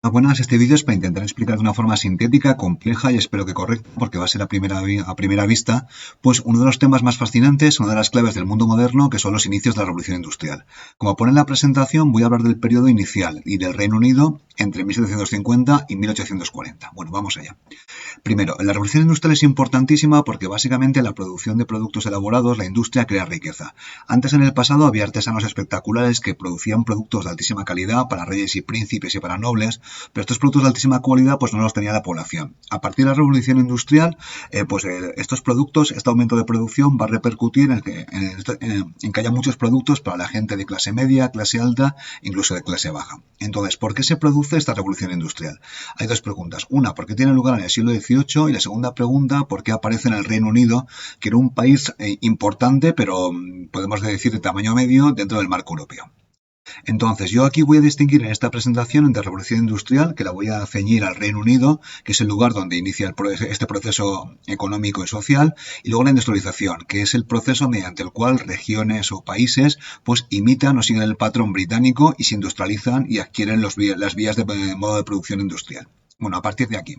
Buenas, este vídeo es para intentar explicar de una forma sintética, compleja y espero que correcta, porque va a ser a primera vista, pues uno de los temas más fascinantes, una de las claves del mundo moderno, que son los inicios de la Revolución Industrial. Como pone en la presentación, voy a hablar del periodo inicial y del Reino Unido entre 1750 y 1840. Bueno, vamos allá. Primero, la revolución industrial es importantísima porque básicamente la producción de productos elaborados, la industria crea riqueza. Antes en el pasado había artesanos espectaculares que producían productos de altísima calidad para reyes y príncipes y para nobles, pero estos productos de altísima calidad pues no los tenía la población. A partir de la revolución industrial, estos productos, este aumento de producción va a repercutir en que haya muchos productos para la gente de clase media, clase alta, incluso de clase baja. Entonces, ¿por qué se produce esta revolución industrial? Hay dos preguntas. Una, ¿por qué tiene lugar en el siglo XVIII? Y la segunda pregunta, ¿por qué aparece en el Reino Unido, que era un país importante, pero podemos decir de tamaño medio dentro del marco europeo? Entonces, yo aquí voy a distinguir en esta presentación entre revolución industrial, que la voy a ceñir al Reino Unido, que es el lugar donde inicia este proceso económico y social, y luego la industrialización, que es el proceso mediante el cual regiones o países pues imitan o siguen el patrón británico y se industrializan y adquieren las vías de modo de producción industrial. Bueno, a partir de aquí,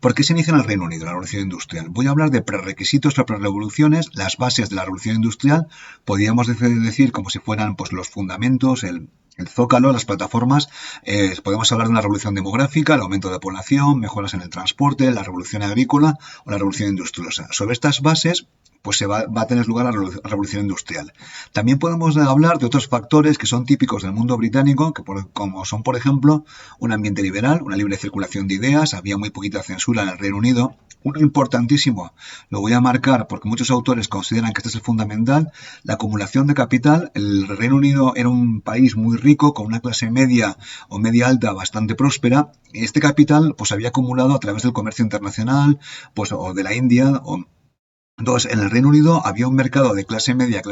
¿por qué se inicia en el Reino Unido la revolución industrial? Voy a hablar de prerequisitos para prerevoluciones, las bases de la revolución industrial, podríamos decir como si fueran pues, los fundamentos, el zócalo, las plataformas. Podemos hablar de una revolución demográfica, el aumento de población, mejoras en el transporte, la revolución agrícola o la revolución industriosa. Sobre estas bases pues va a tener lugar la revolución industrial. También podemos hablar de otros factores que son típicos del mundo británico, como son, por ejemplo, un ambiente liberal, una libre circulación de ideas, había muy poquita censura en el Reino Unido. Uno importantísimo, lo voy a marcar porque muchos autores consideran que este es el fundamental, la acumulación de capital. El Reino Unido era un país muy rico, con una clase media o media alta bastante próspera. Este capital pues había acumulado a través del comercio internacional, pues o de la India, entonces, en el Reino Unido había un mercado de clase media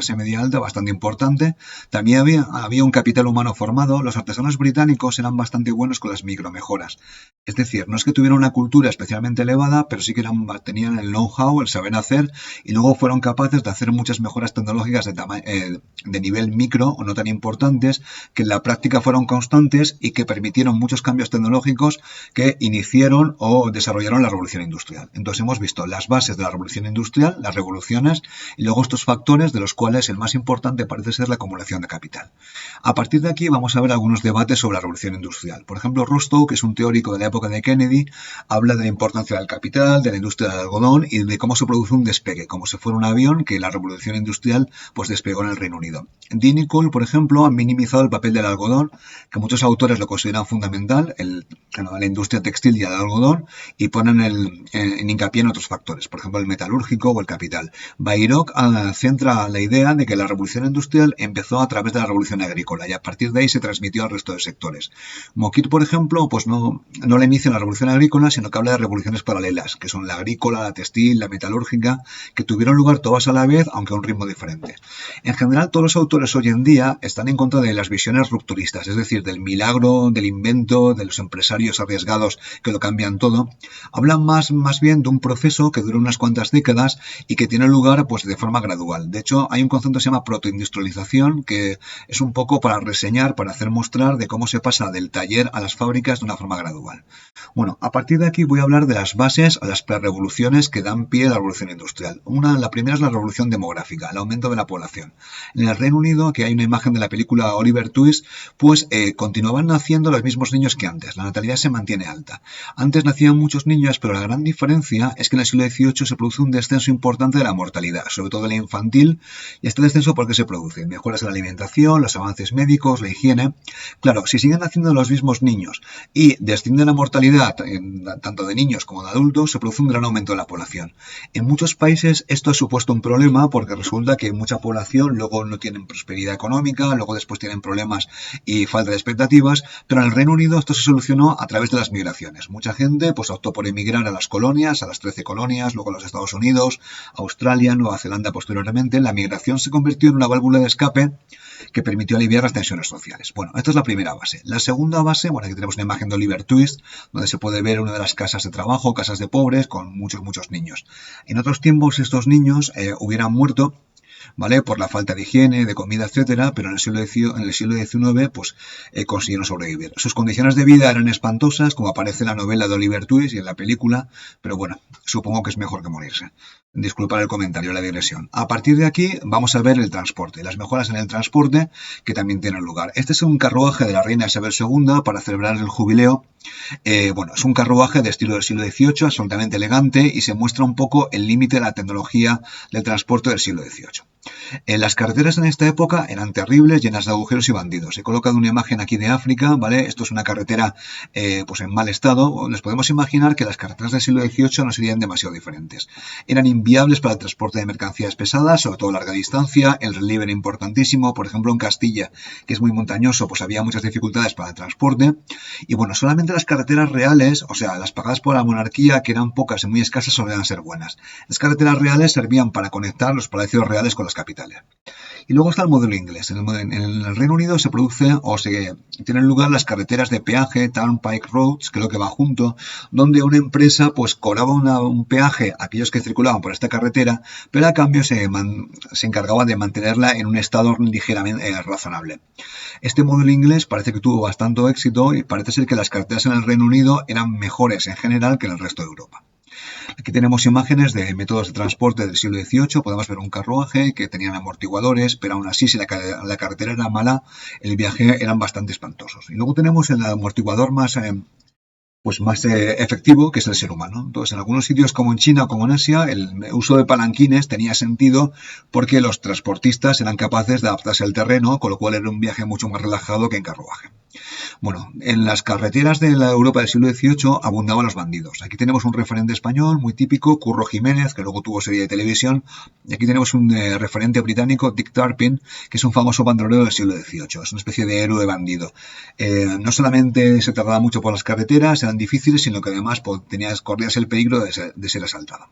alta bastante importante. También había un capital humano formado. Los artesanos británicos eran bastante buenos con las micromejoras. Es decir, no es que tuvieran una cultura especialmente elevada, pero sí que tenían el know-how, el saber hacer, y luego fueron capaces de hacer muchas mejoras tecnológicas de nivel micro o no tan importantes, que en la práctica fueron constantes y que permitieron muchos cambios tecnológicos que iniciaron o desarrollaron la revolución industrial. Entonces, hemos visto las bases de la revolución industrial, las revoluciones, y luego estos factores de los cuales el más importante parece ser la acumulación de capital. A partir de aquí vamos a ver algunos debates sobre la revolución industrial. Por ejemplo, Rostow, que es un teórico de la época de Kennedy, habla de la importancia del capital, de la industria del algodón y de cómo se produce un despegue, como si fuera un avión que la revolución industrial pues despegó en el Reino Unido. Dean y Cole, por ejemplo, han minimizado el papel del algodón, que muchos autores lo consideran fundamental, la industria textil y el algodón, y ponen en hincapié en otros factores, por ejemplo, el metalúrgico o el capital. Bayrok centra la idea de que la revolución industrial empezó a través de la revolución agrícola y a partir de ahí se transmitió al resto de sectores. Mokir, por ejemplo, pues no la inicia en la revolución agrícola, sino que habla de revoluciones paralelas, que son la agrícola, la textil, la metalúrgica, que tuvieron lugar todas a la vez, aunque a un ritmo diferente. En general, todos los autores hoy en día están en contra de las visiones rupturistas, es decir, del milagro, del invento, de los empresarios arriesgados que lo cambian todo. Hablan más bien de un proceso que dura unas cuantas décadas y que tiene lugar pues de forma gradual. De hecho, hay un concepto que se llama protoindustrialización, que es un poco para reseñar, para hacer mostrar de cómo se pasa del taller a las fábricas de una forma gradual. Bueno, a partir de aquí voy a hablar de las bases a las prerevoluciones que dan pie a la revolución industrial. La primera es la revolución demográfica, el aumento de la población. En el Reino Unido, que hay una imagen de la película Oliver Twist, pues continuaban naciendo los mismos niños que antes. La natalidad se mantiene alta. Antes nacían muchos niños, pero la gran diferencia es que en el siglo XVIII se produce un descenso importante de la mortalidad, sobre todo la infantil. ¿Y este descenso por qué se produce? Mejoras en la alimentación, los avances médicos, la higiene. Claro, si siguen naciendo los mismos niños y desciende la mortalidad tanto de niños como de adultos, se produce un gran aumento de la población. En muchos países esto ha supuesto un problema porque resulta que mucha población luego no tienen prosperidad económica, luego después tienen problemas y falta de expectativas, pero en el Reino Unido esto se solucionó a través de las migraciones. Mucha gente pues optó por emigrar a las colonias, a las 13 colonias, luego a los Estados Unidos, Australia, Nueva Zelanda posteriormente. La migración se convirtió en una válvula de escape que permitió aliviar las tensiones sociales. Bueno, esta es la primera base. La segunda base, bueno, aquí tenemos una imagen de Oliver Twist, donde se puede ver una de las casas de trabajo, casas de pobres, con muchos niños. En otros tiempos estos niños hubieran muerto ¿vale? Por la falta de higiene, de comida, etcétera, pero en el siglo XIX, pues consiguieron sobrevivir. Sus condiciones de vida eran espantosas, como aparece en la novela de Oliver Twist y en la película, pero bueno, supongo que es mejor que morirse. Disculpar el comentario, la digresión. A partir de aquí vamos a ver el transporte, las mejoras en el transporte que también tienen lugar. Este es un carruaje de la reina Isabel II para celebrar el jubileo. Bueno, es un carruaje de estilo del siglo XVIII, absolutamente elegante, y se muestra un poco el límite de la tecnología del transporte del siglo XVIII. Las carreteras en esta época eran terribles, llenas de agujeros y bandidos. He colocado una imagen aquí de África, ¿vale? Esto es una carretera pues en mal estado. Les podemos imaginar que las carreteras del siglo XVIII no serían demasiado diferentes. Eran inviables para el transporte de mercancías pesadas, sobre todo a larga distancia. El relieve era importantísimo. Por ejemplo, en Castilla, que es muy montañoso, pues había muchas dificultades para el transporte. Y bueno, solamente las carreteras reales, o sea, las pagadas por la monarquía, que eran pocas y muy escasas, solían ser buenas. Las carreteras reales servían para conectar los palacios reales con las capitales. Y luego está el modelo inglés. En el Reino Unido se produce o se tienen lugar las carreteras de peaje, Turnpike Roads, que es lo que va junto, donde una empresa pues cobraba un peaje a aquellos que circulaban por esta carretera, pero a cambio se encargaba de mantenerla en un estado ligeramente razonable. Este modelo inglés parece que tuvo bastante éxito y parece ser que las carreteras en el Reino Unido eran mejores en general que en el resto de Europa. Aquí tenemos imágenes de métodos de transporte del siglo XVIII. Podemos ver un carruaje que tenían amortiguadores, pero aún así, si la carretera era mala, el viaje eran bastante espantosos. Y luego tenemos el amortiguador más efectivo, que es el ser humano. Entonces, en algunos sitios como en China o como en Asia, el uso de palanquines tenía sentido porque los transportistas eran capaces de adaptarse al terreno, con lo cual era un viaje mucho más relajado que en carruaje. Bueno, en las carreteras de la Europa del siglo XVIII abundaban los bandidos. Aquí tenemos un referente español muy típico, Curro Jiménez, que luego tuvo serie de televisión. Y aquí tenemos un referente británico, Dick Turpin, que es un famoso bandolero del siglo XVIII. Es una especie de héroe bandido. No solamente se tardaba mucho por las carreteras, eran difíciles, sino que además corrías el peligro de ser asaltado.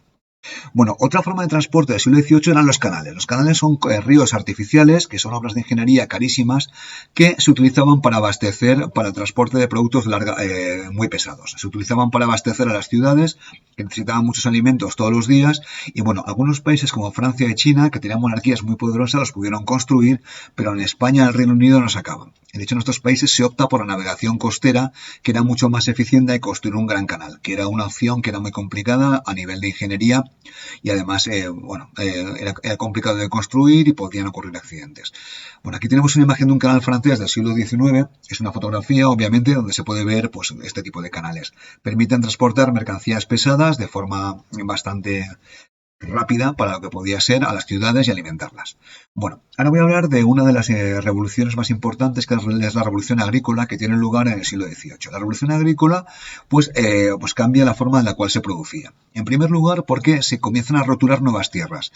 Bueno, otra forma de transporte del siglo XVIII eran los canales. Los canales son ríos artificiales, que son obras de ingeniería carísimas, que se utilizaban para abastecer, para el transporte de productos muy pesados. Se utilizaban para abastecer a las ciudades, que necesitaban muchos alimentos todos los días, y bueno, algunos países como Francia y China, que tenían monarquías muy poderosas, los pudieron construir, pero en España y el Reino Unido no se acaban. De hecho, en estos países se opta por la navegación costera, que era mucho más eficiente que construir un gran canal, que era una opción que era muy complicada a nivel de ingeniería y además era complicado de construir y podían ocurrir accidentes. Bueno, aquí tenemos una imagen de un canal francés del siglo XIX. Es una fotografía, obviamente, donde se puede ver pues, este tipo de canales. Permiten transportar mercancías pesadas de forma bastante rápida para lo que podía ser a las ciudades y alimentarlas. Bueno, ahora voy a hablar de una de las revoluciones más importantes, que es la revolución agrícola, que tiene lugar en el siglo XVIII. La revolución agrícola pues cambia la forma en la cual se producía. En primer lugar, porque se comienzan a roturar nuevas tierras.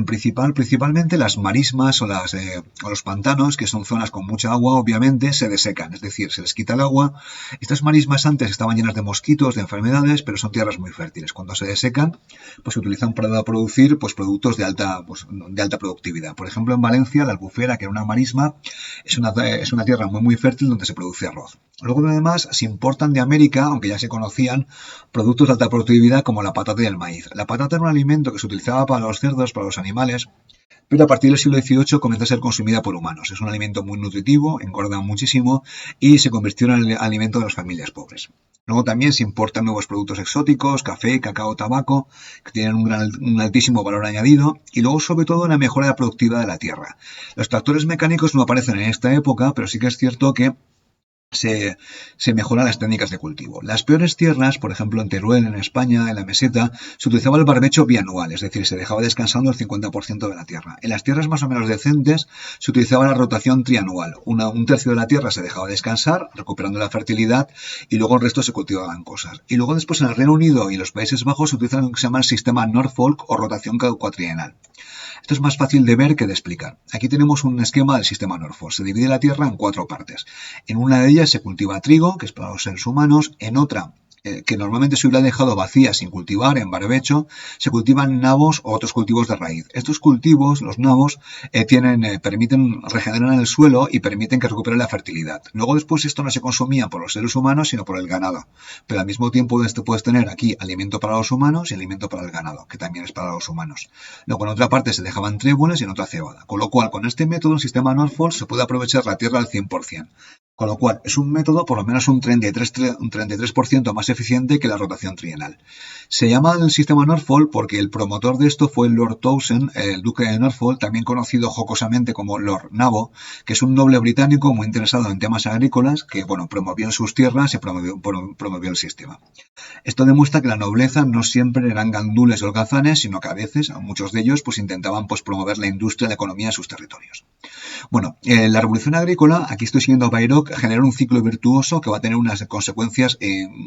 Principalmente las marismas o los pantanos, que son zonas con mucha agua, obviamente se desecan, es decir, se les quita el agua. Estas marismas antes estaban llenas de mosquitos, de enfermedades, pero son tierras muy fértiles. Cuando se desecan, pues se utilizan para producir pues, productos de alta productividad. Por ejemplo, en Valencia, la Albufera, que era una marisma, es una tierra muy fértil donde se produce arroz. Luego, además, se importan de América, aunque ya se conocían, productos de alta productividad como la patata y el maíz. La patata era un alimento que se utilizaba para los cerdos, para los animales, pero a partir del siglo XVIII comienza a ser consumida por humanos. Es un alimento muy nutritivo, engorda muchísimo y se convirtió en el alimento de las familias pobres. Luego también se importan nuevos productos exóticos, café, cacao, tabaco, que tienen un altísimo valor añadido, y luego sobre todo una mejora productiva de la tierra. Los tractores mecánicos no aparecen en esta época, pero sí que es cierto que se mejoran las técnicas de cultivo. Las peores tierras, por ejemplo en Teruel, en España, en la meseta, se utilizaba el barbecho bianual, es decir, se dejaba descansando el 50% de la tierra. En las tierras más o menos decentes se utilizaba la rotación trianual. Un tercio de la tierra se dejaba descansar, recuperando la fertilidad, y luego el resto se cultivaban cosas. Y luego después en el Reino Unido y los Países Bajos se utiliza lo que se llama el sistema Norfolk o rotación cuatrienal. Esto es más fácil de ver que de explicar. Aquí tenemos un esquema del sistema Norfolk. Se divide la tierra en 4 partes. En una de ellas se cultiva trigo, que es para los seres humanos. En otra que normalmente se hubiera dejado vacía sin cultivar, en barbecho, se cultivan nabos o otros cultivos de raíz. Estos cultivos, los nabos, permiten regenerar el suelo y permiten que recupere la fertilidad. Luego después esto no se consumía por los seres humanos, sino por el ganado. Pero al mismo tiempo puedes tener aquí alimento para los humanos y alimento para el ganado, que también es para los humanos. Luego en otra parte se dejaban tréboles y en otra cebada. Con lo cual, con este método, el sistema Norfolk, se puede aprovechar la tierra al 100%. Con lo cual, es un método por lo menos un 33% más eficiente que la rotación trienal. Se llama el sistema Norfolk porque el promotor de esto fue Lord Townshend, el duque de Norfolk, también conocido jocosamente como Lord Nabo, que es un noble británico muy interesado en temas agrícolas que, bueno, promovió en sus tierras y promovió el sistema. Esto demuestra que la nobleza no siempre eran gandules o holgazanes, sino que a veces, muchos de ellos, pues intentaban promover la industria y la economía en sus territorios. Bueno, la revolución agrícola, aquí estoy siguiendo a Bayrock, genera un ciclo virtuoso que va a tener unas consecuencias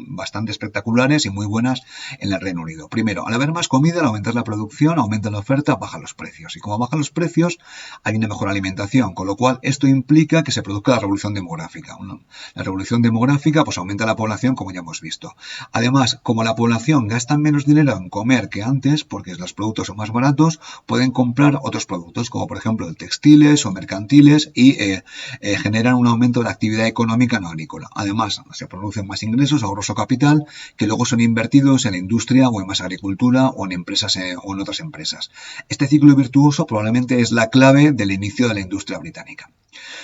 bastante espectaculares y muy buenas en el Reino Unido. Primero, al haber más comida, al aumentar la producción, aumenta la oferta, bajan los precios. Y como bajan los precios, hay una mejor alimentación, con lo cual esto implica que se produzca la revolución demográfica. La revolución demográfica pues aumenta la población, como ya hemos visto. Además, como la población gasta menos dinero en comer que antes, porque los productos son más baratos, pueden comprar otros productos, como por ejemplo textiles o mercantiles, y generan un aumento de la actividad económica no agrícola. Además, se producen más ingresos, ahorros o capital, que luego son invertidos en la industria o en más agricultura o en empresas o en otras empresas. Este ciclo virtuoso probablemente es la clave del inicio de la industria británica.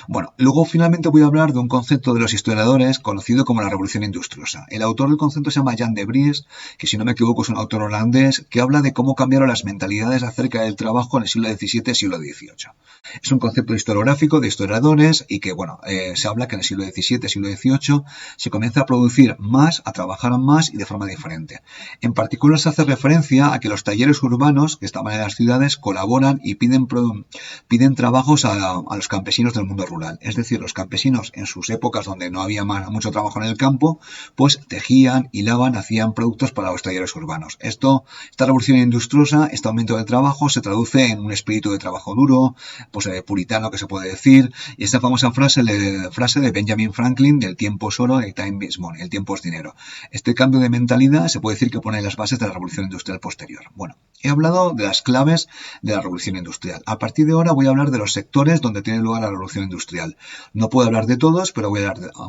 Bueno, luego finalmente voy a hablar de un concepto de los historiadores conocido como la revolución industriosa. El autor del concepto se llama Jan de Vries, que si no me equivoco es un autor holandés, que habla de cómo cambiaron las mentalidades acerca del trabajo en el siglo XVII y siglo XVIII. Es un concepto historiográfico de historiadores y que, bueno, se habla que en el siglo XVII y siglo XVIII se comienza a producir más, a trabajar más y de forma diferente. En particular se hace referencia a que los talleres urbanos que estaban en las ciudades colaboran y piden trabajos a los campesinos del mundo rural. Es decir, los campesinos en sus épocas donde no había mucho trabajo en el campo, pues tejían, hilaban, hacían productos para los talleres urbanos. Esta revolución industriosa, este aumento del trabajo se traduce en un espíritu de trabajo duro, pues puritano que se puede decir, y esta famosa frase de Benjamin Franklin del tiempo es oro y time is money, el tiempo es dinero. Este cambio de mentalidad se puede decir que pone las bases de la revolución industrial posterior. Bueno, he hablado de las claves de la revolución industrial. A partir de ahora voy a hablar de los sectores donde tiene lugar la revolución industrial. No puedo hablar de todos, pero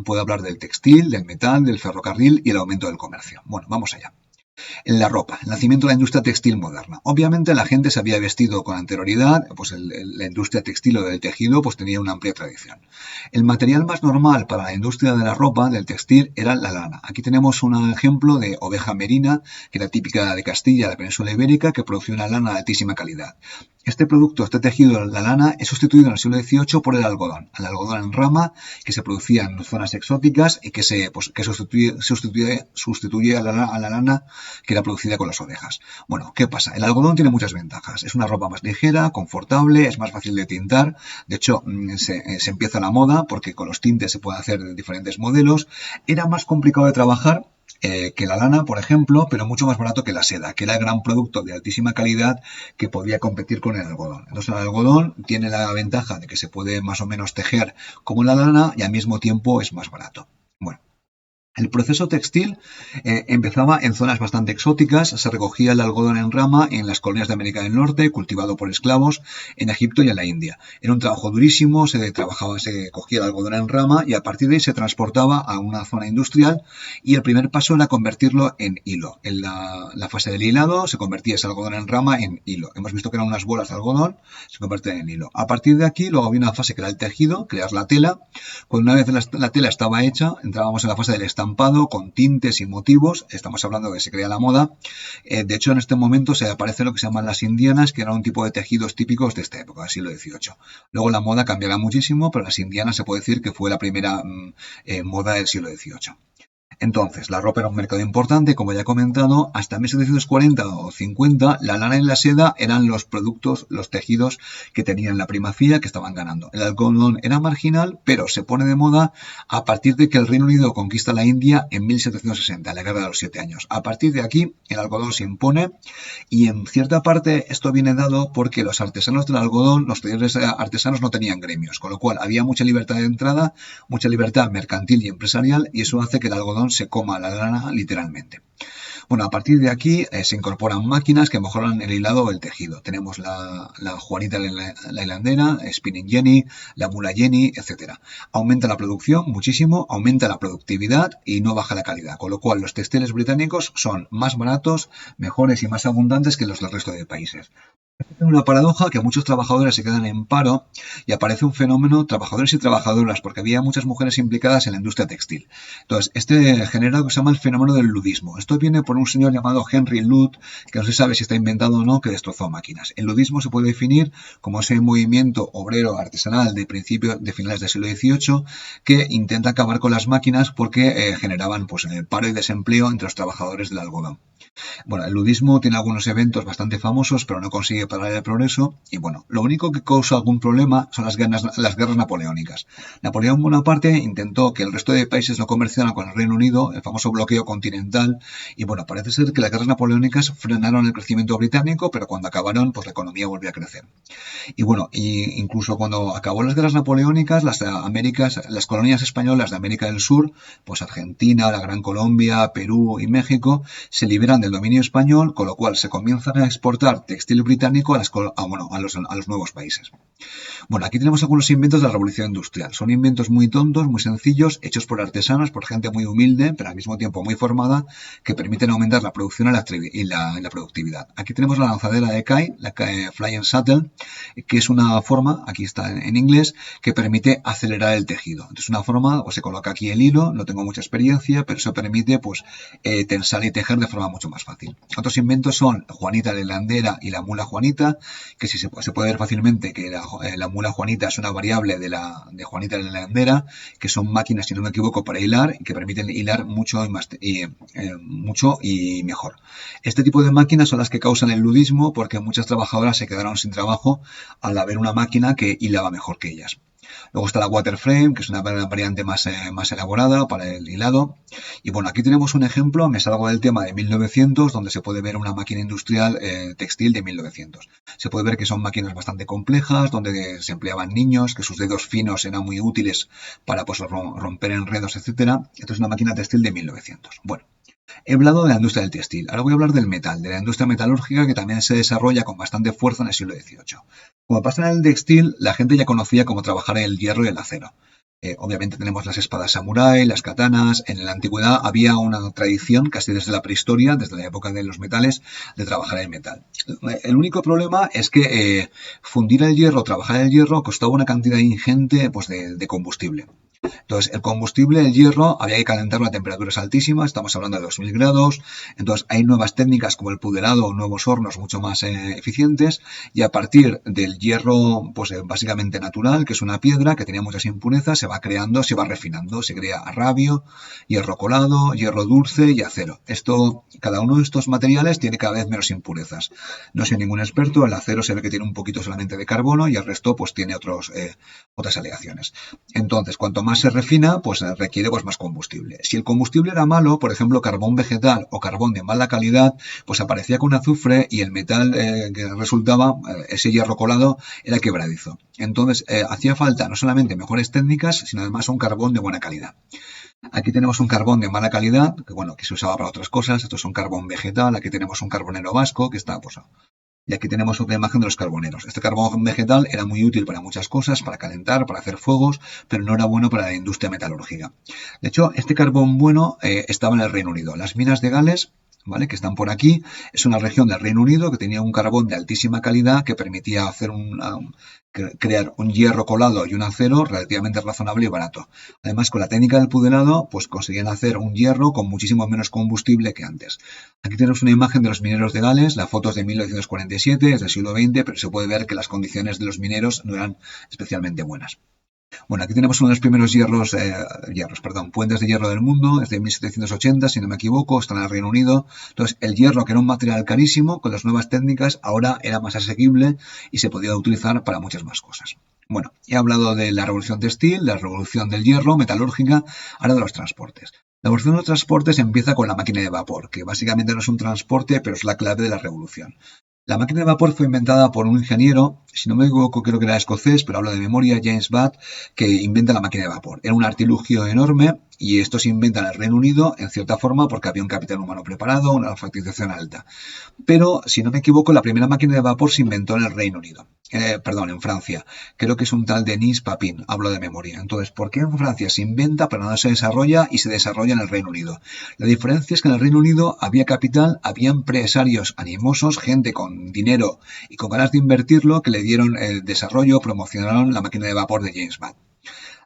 puedo hablar del textil, del metal, del ferrocarril y el aumento del comercio. Bueno, vamos allá. En la ropa, el nacimiento de la industria textil moderna. Obviamente la gente se había vestido con anterioridad, pues la industria textil o del tejido pues tenía una amplia tradición. El material más normal para la industria de la ropa, del textil, era la lana. Aquí tenemos un ejemplo de oveja merina, que era típica de Castilla, de la península ibérica, que producía una lana de altísima calidad. Este tejido, la lana, es sustituido en el siglo XVIII por el algodón en rama, que se producía en zonas exóticas y que sustituye a la lana que era producida con las ovejas. Bueno, ¿qué pasa? El algodón tiene muchas ventajas. Es una ropa más ligera, confortable, es más fácil de tintar. De hecho, se empieza la moda porque con los tintes se pueden hacer diferentes modelos. Era más complicado de trabajar que la lana, por ejemplo, pero mucho más barato que la seda, que era el gran producto de altísima calidad que podía competir con el algodón. Entonces el algodón tiene la ventaja de que se puede más o menos tejer como la lana y al mismo tiempo es más barato. Bueno. El proceso textil empezaba en zonas bastante exóticas, se recogía el algodón en rama en las colonias de América del Norte, cultivado por esclavos, en Egipto y en la India. Era un trabajo durísimo, se cogía el algodón en rama y a partir de ahí se transportaba a una zona industrial y el primer paso era convertirlo en hilo. En la fase del hilado se convertía ese algodón en rama en hilo. Hemos visto que eran unas bolas de algodón, se convertían en hilo. A partir de aquí luego había una fase que era el tejido, crear la tela. Cuando una vez la tela estaba hecha, entrábamos en la fase del estampado con tintes y motivos, estamos hablando de que se crea la moda. De hecho, en este momento se aparece lo que se llaman las indianas, que eran un tipo de tejidos típicos de esta época, del siglo XVIII. Luego la moda cambiará muchísimo, pero las indianas se puede decir que fue la primera moda del siglo XVIII. Entonces, la ropa era un mercado importante, como ya he comentado, hasta 1740 o 50 la lana y la seda eran los productos, los tejidos que tenían la primacía, que estaban ganando. El algodón era marginal, pero se pone de moda a partir de que el Reino Unido conquista la India en 1760, la Guerra de los 7 años. A partir de aquí, el algodón se impone y en cierta parte esto viene dado porque los artesanos del algodón, los talleres artesanos no tenían gremios, con lo cual había mucha libertad de entrada, mucha libertad mercantil y empresarial y eso hace que el algodón se coma la lana literalmente. Bueno, a partir de aquí se incorporan máquinas que mejoran el hilado o el tejido. Tenemos la Juanita la hilandera, Spinning Jenny, la Mula Jenny, etcétera. Aumenta la producción muchísimo, aumenta la productividad y no baja la calidad, con lo cual los textiles británicos son más baratos, mejores y más abundantes que los del resto de países. Es una paradoja que muchos trabajadores se quedan en paro y aparece un fenómeno, trabajadores y trabajadoras, porque había muchas mujeres implicadas en la industria textil. Entonces, este genera lo que se llama el fenómeno del ludismo. Esto viene por un señor llamado Henry Ludd, que no se sabe si está inventado o no, que destrozó máquinas. El ludismo se puede definir como ese movimiento obrero artesanal de finales del siglo XVIII que intenta acabar con las máquinas porque generaban pues, paro y desempleo entre los trabajadores del algodón. Bueno, el ludismo tiene algunos eventos bastante famosos, pero no consigue parar el progreso. Y bueno, lo único que causa algún problema son las guerras napoleónicas. Napoleón Bonaparte intentó que el resto de países no comerciaran con el Reino Unido, el famoso bloqueo continental. Y bueno, parece ser que las guerras napoleónicas frenaron el crecimiento británico, pero cuando acabaron, pues la economía volvió a crecer. Y bueno, incluso cuando acabó las guerras napoleónicas, las colonias españolas de América del Sur, pues Argentina, la Gran Colombia, Perú y México, se liberan del dominio español, con lo cual se comienzan a exportar textil británico a los nuevos países. Bueno, aquí tenemos algunos inventos de la Revolución Industrial. Son inventos muy tontos, muy sencillos, hechos por artesanos, por gente muy humilde, pero al mismo tiempo muy formada, que permiten aumentar la producción y la productividad. Aquí tenemos la lanzadera de Kai, la Flying Shuttle, que es una forma, aquí está en inglés, que permite acelerar el tejido. Entonces, una forma, pues se coloca aquí el hilo, no tengo mucha experiencia, pero eso permite pues tensar y tejer de forma mucho más fácil. Otros inventos son Juanita la hilandera y la Mula Juanita, que se puede ver fácilmente que la Mula Juanita es una variable de Juanita la hilandera, que son máquinas, si no me equivoco, para hilar y que permiten hilar mucho y mejor. Este tipo de máquinas son las que causan el ludismo porque muchas trabajadoras se quedaron sin trabajo al haber una máquina que hilaba mejor que ellas. Luego está la Waterframe, que es una variante más elaborada para el hilado. Y bueno, aquí tenemos un ejemplo, me salgo del tema de 1900, donde se puede ver una máquina industrial textil de 1900. Se puede ver que son máquinas bastante complejas, donde se empleaban niños, que sus dedos finos eran muy útiles para pues, romper enredos, etcétera. Esto es una máquina textil de 1900. Bueno. He hablado de la industria del textil, ahora voy a hablar del metal, de la industria metalúrgica que también se desarrolla con bastante fuerza en el siglo XVIII. Como pasa en el textil, la gente ya conocía cómo trabajar el hierro y el acero. Obviamente tenemos las espadas samurái, las katanas. En la antigüedad había una tradición, casi desde la prehistoria, desde la época de los metales, de trabajar el metal. El único problema es que fundir el hierro, trabajar el hierro, costaba una cantidad ingente pues, de combustible. Entonces, el combustible, el hierro, había que calentarlo a temperaturas altísimas, estamos hablando de 2000 grados. Entonces, hay nuevas técnicas como el pudelado o nuevos hornos mucho más eficientes. Y a partir del hierro, pues básicamente natural, que es una piedra que tenía muchas impurezas, se va creando, se va refinando. Se crea arrabio, hierro colado, hierro dulce y acero. Cada uno de estos materiales tiene cada vez menos impurezas. No soy ningún experto, el acero se ve que tiene un poquito solamente de carbono y el resto pues tiene otras aleaciones. Entonces, cuanto más se refina, pues requiere pues, más combustible. Si el combustible era malo, por ejemplo, carbón vegetal o carbón de mala calidad, pues aparecía con azufre y el metal que resultaba, ese hierro colado, era quebradizo. Entonces, hacía falta no solamente mejores técnicas, sino además un carbón de buena calidad. Aquí tenemos un carbón de mala calidad, que se usaba para otras cosas. Esto es un carbón vegetal. Aquí tenemos un carbonero vasco, que está pues, y aquí tenemos otra imagen de los carboneros. Este carbón vegetal era muy útil para muchas cosas, para calentar, para hacer fuegos, pero no era bueno para la industria metalúrgica. De hecho, este carbón bueno estaba en el Reino Unido. Las minas de Gales, ¿vale?, que están por aquí, es una región del Reino Unido que tenía un carbón de altísima calidad que permitía hacer crear un hierro colado y un acero relativamente razonable y barato. Además, con la técnica del pudelado, pues conseguían hacer un hierro con muchísimo menos combustible que antes. Aquí tenemos una imagen de los mineros de Gales, la foto es de 1947, es del siglo XX, pero se puede ver que las condiciones de los mineros no eran especialmente buenas. Bueno, aquí tenemos uno de los primeros puentes de hierro del mundo, es de 1780, si no me equivoco, está en el Reino Unido. Entonces, el hierro, que era un material carísimo, con las nuevas técnicas, ahora era más asequible y se podía utilizar para muchas más cosas. Bueno, he hablado de la revolución textil, la revolución del hierro, metalúrgica, ahora de los transportes. La evolución de los transportes empieza con la máquina de vapor, que básicamente no es un transporte, pero es la clave de la revolución. La máquina de vapor fue inventada por un ingeniero, si no me equivoco creo que era escocés, pero hablo de memoria, James Watt, que inventa la máquina de vapor. Era un artilugio enorme y esto se inventa en el Reino Unido, en cierta forma, porque había un capital humano preparado, una alfabetización alta. Pero, si no me equivoco, la primera máquina de vapor se inventó en el Reino Unido. Perdón, en Francia. Creo que es un tal Denis Papin, hablo de memoria. Entonces, ¿por qué en Francia se inventa pero no se desarrolla y se desarrolla en el Reino Unido? La diferencia es que en el Reino Unido había capital, había empresarios animosos, gente con dinero y con ganas de invertirlo, que le dieron el desarrollo, promocionaron la máquina de vapor de James Watt.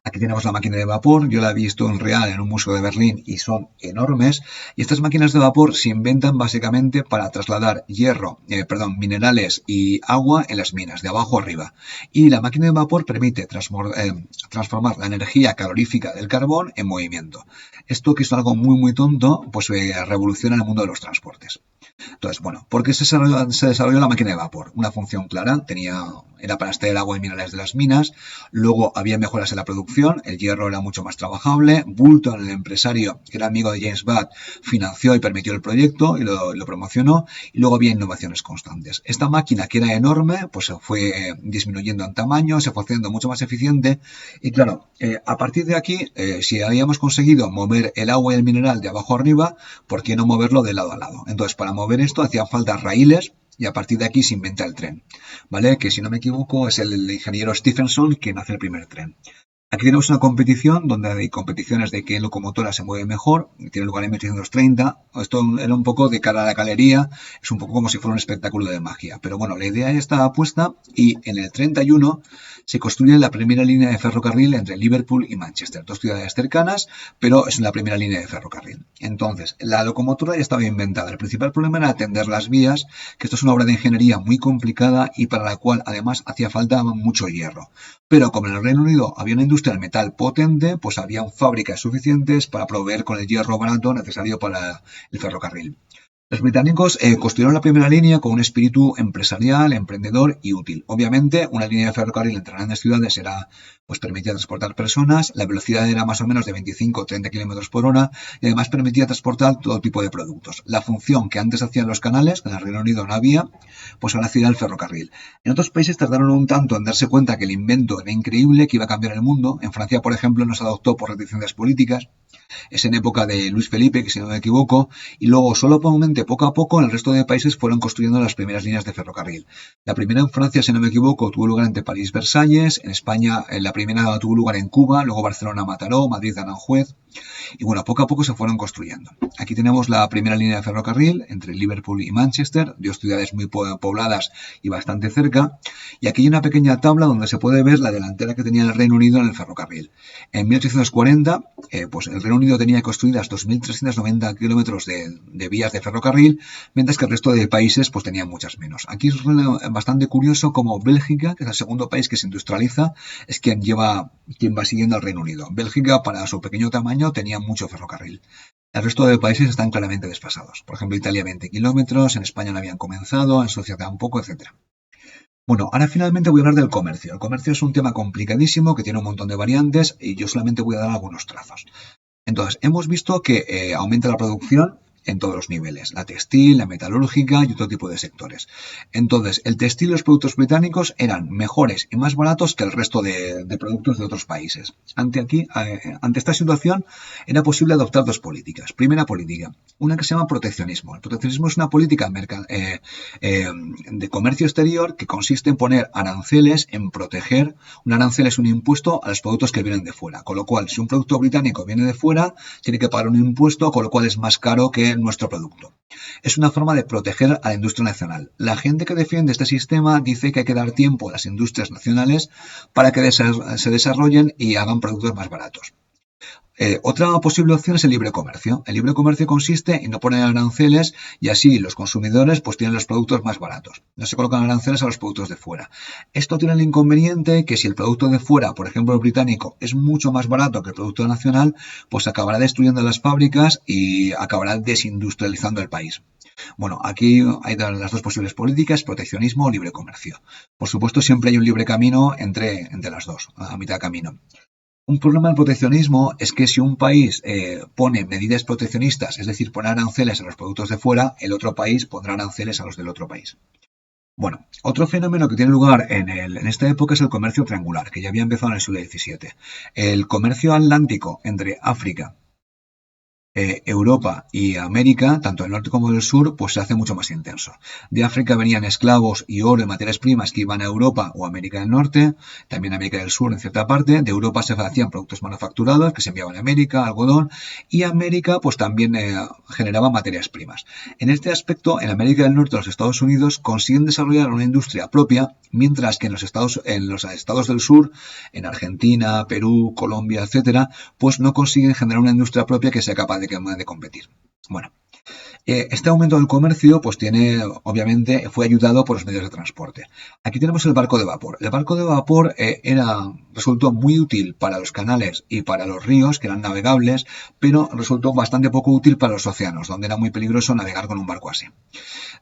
Aquí tenemos la máquina de vapor, yo la he visto en real en un museo de Berlín y son enormes. Y estas máquinas de vapor se inventan básicamente para trasladar minerales y agua en las minas, de abajo arriba. Y la máquina de vapor permite transformar la energía calorífica del carbón en movimiento. Esto, que es algo muy tonto, pues revoluciona el mundo de los transportes. Entonces, bueno, ¿por qué se desarrolló la máquina de vapor? Una función clara, era para extraer agua y minerales de las minas, luego había mejoras en la producción, el hierro era mucho más trabajable, Boulton, el empresario que era amigo de James Watt, financió y permitió el proyecto y lo promocionó, y luego había innovaciones constantes. Esta máquina, que era enorme, pues se fue disminuyendo en tamaño, se fue haciendo mucho más eficiente, y claro, a partir de aquí, si habíamos conseguido mover el agua y el mineral de abajo arriba, ¿por qué no moverlo de lado a lado? Entonces, para mover esto hacían falta raíles, y a partir de aquí se inventa el tren, ¿vale? Que, si no me equivoco, es el ingeniero Stephenson quien hace el primer tren. Aquí tenemos una competición donde hay competiciones de qué locomotora se mueve mejor, tiene lugar en 1830. Esto era un poco de cara a la galería, es un poco como si fuera un espectáculo de magia. Pero bueno, la idea ya estaba puesta y en el 31 se construye la primera línea de ferrocarril entre Liverpool y Manchester, dos ciudades cercanas, pero es la primera línea de ferrocarril. Entonces, la locomotora ya estaba inventada. El principal problema era atender las vías, que esto es una obra de ingeniería muy complicada y para la cual además hacía falta mucho hierro. Pero como en el Reino Unido había una industria del metal potente, pues habían fábricas suficientes para proveer con el hierro barato necesario para el ferrocarril. Los británicos construyeron la primera línea con un espíritu empresarial, emprendedor y útil. Obviamente, una línea de ferrocarril entre grandes ciudades permitía transportar personas, la velocidad era más o menos de 25 o 30 km por hora y además permitía transportar todo tipo de productos. La función que antes hacían los canales, que en el Reino Unido no había, pues ahora hacía el ferrocarril. En otros países tardaron un tanto en darse cuenta que el invento era increíble, que iba a cambiar el mundo. En Francia, por ejemplo, no se adoptó por reticencias políticas. Es en época de Luis Felipe, que si no me equivoco, y luego solamente poco a poco en el resto de países fueron construyendo las primeras líneas de ferrocarril. La primera en Francia, si no me equivoco, tuvo lugar entre París y Versalles. En España, la primera tuvo lugar en Cuba, luego Barcelona, Mataró, Madrid, Aranjuez. Y bueno, poco a poco se fueron construyendo. Aquí tenemos la primera línea de ferrocarril entre Liverpool y Manchester, dos ciudades muy pobladas y bastante cerca. Y aquí hay una pequeña tabla donde se puede ver la delantera que tenía el Reino Unido en el ferrocarril. En 1840, pues el Reino Unido tenía construidas 2.390 kilómetros de vías de ferrocarril, mientras que el resto de países pues tenían muchas menos. Aquí es bastante curioso como Bélgica, que es el segundo país que se industrializa, es quien va siguiendo al Reino Unido. Bélgica, para su pequeño tamaño, tenía mucho ferrocarril. El resto de países están claramente desfasados. Por ejemplo, Italia 20 kilómetros, en España no habían comenzado, en Suecia tampoco, etc. Bueno, ahora finalmente voy a hablar del comercio. El comercio es un tema complicadísimo que tiene un montón de variantes y yo solamente voy a dar algunos trazos. Entonces, hemos visto que aumenta la producción en todos los niveles, la textil, la metalúrgica y otro tipo de sectores. Entonces, el textil y los productos británicos eran mejores y más baratos que el resto de productos de otros países. Ante esta situación, era posible adoptar dos políticas. Primera política, una que se llama proteccionismo. El proteccionismo es una política de comercio exterior que consiste en poner aranceles, en proteger. Un arancel es un impuesto a los productos que vienen de fuera, con lo cual, si un producto británico viene de fuera, tiene que pagar un impuesto, con lo cual es más caro que nuestro producto. Es una forma de proteger a la industria nacional. La gente que defiende este sistema dice que hay que dar tiempo a las industrias nacionales para que se desarrollen y hagan productos más baratos. Otra posible opción es el libre comercio. El libre comercio consiste en no poner aranceles y así los consumidores pues tienen los productos más baratos. No se colocan aranceles a los productos de fuera. Esto tiene el inconveniente que si el producto de fuera, por ejemplo el británico, es mucho más barato que el producto nacional, pues acabará destruyendo las fábricas y acabará desindustrializando el país. Bueno, aquí hay las dos posibles políticas, proteccionismo o libre comercio. Por supuesto, siempre hay un libre camino entre las dos, a mitad de camino. Un problema del proteccionismo es que si un país pone medidas proteccionistas, es decir, pone aranceles a los productos de fuera, el otro país pondrá aranceles a los del otro país. Bueno, otro fenómeno que tiene lugar en esta época es el comercio triangular, que ya había empezado en el siglo XVII. El comercio atlántico entre África, Europa y América, tanto el norte como el sur, pues se hace mucho más intenso. De África venían esclavos y oro y materias primas que iban a Europa o América del Norte, también a América del Sur en cierta parte. De Europa se hacían productos manufacturados que se enviaban a América, algodón, y América pues también generaba materias primas. En este aspecto, en América del Norte, los Estados Unidos consiguen desarrollar una industria propia, mientras que en los estados del sur, en Argentina, Perú, Colombia, etcétera, pues no consiguen generar una industria propia que sea capaz de competir. Bueno, este aumento del comercio, pues obviamente, fue ayudado por los medios de transporte. Aquí tenemos el barco de vapor. El barco de vapor resultó muy útil para los canales y para los ríos, que eran navegables, pero resultó bastante poco útil para los océanos, donde era muy peligroso navegar con un barco así.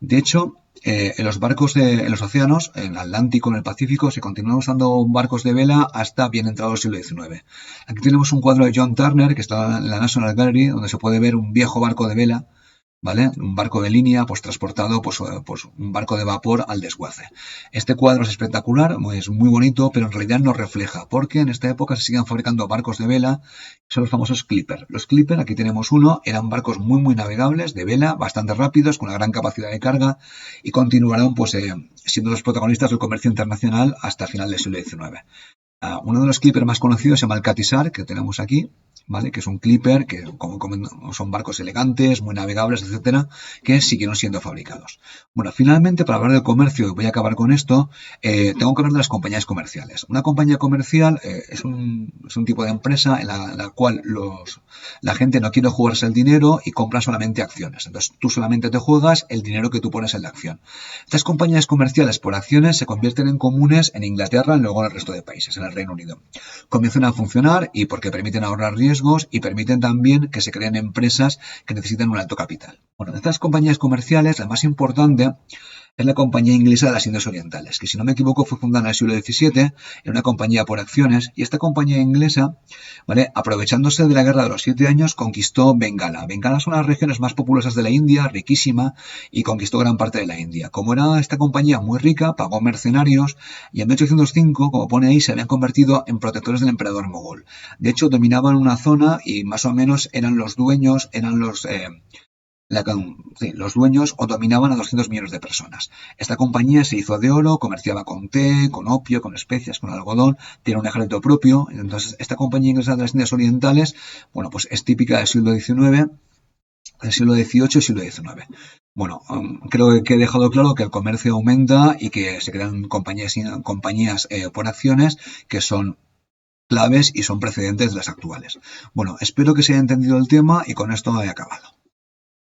De hecho, en los océanos, en el Atlántico, en el Pacífico, se continúan usando barcos de vela hasta bien entrado el siglo XIX. Aquí tenemos un cuadro de John Turner, que está en la National Gallery, donde se puede ver un viejo barco de vela, ¿vale? Un barco de línea, pues transportado, pues un barco de vapor al desguace. Este cuadro es espectacular, es muy bonito, pero en realidad no refleja, porque en esta época se siguen fabricando barcos de vela, son los famosos Clipper. Los Clipper, aquí tenemos uno, eran barcos muy navegables, de vela, bastante rápidos, con una gran capacidad de carga, y continuaron, pues, siendo los protagonistas del comercio internacional hasta final del siglo XIX. Uno de los clippers más conocidos se llama el Catisar, que tenemos aquí, ¿vale? Que es un clipper que son barcos elegantes, muy navegables, etcétera, que siguieron siendo fabricados. Bueno, finalmente, para hablar del comercio, y voy a acabar con esto, tengo que hablar de las compañías comerciales. Una compañía comercial es un tipo de empresa en la cual la gente no quiere jugarse el dinero y compra solamente acciones. Entonces, tú solamente te juegas el dinero que tú pones en la acción. Estas compañías comerciales por acciones se convierten en comunes en Inglaterra y luego en el resto de países, en el Reino Unido. Comienzan a funcionar y porque permiten ahorrar riesgos y permiten también que se creen empresas que necesitan un alto capital. Bueno, de estas compañías comerciales, la más importante es la Compañía Inglesa de las Indias Orientales, que si no me equivoco fue fundada en el siglo XVII, era una compañía por acciones, y esta compañía inglesa, ¿vale?, aprovechándose de la Guerra de los 7 años, conquistó Bengala. Bengala es una de las regiones más populosas de la India, riquísima, y conquistó gran parte de la India. Como era esta compañía muy rica, pagó mercenarios, y en 1805, como pone ahí, se habían convertido en protectores del emperador mogol. De hecho, dominaban una zona y más o menos eran los dueños, los dueños o dominaban a 200 millones de personas. Esta compañía se hizo de oro, comerciaba con té, con opio, con especias, con algodón, tiene un ejército propio. Entonces, esta compañía inglesa de las Indias Orientales, bueno, pues es típica del siglo XIX, del siglo XVIII y siglo XIX. Bueno, creo que he dejado claro que el comercio aumenta y que se crean compañías por acciones que son claves y son precedentes de las actuales. Bueno, espero que se haya entendido el tema y con esto he acabado.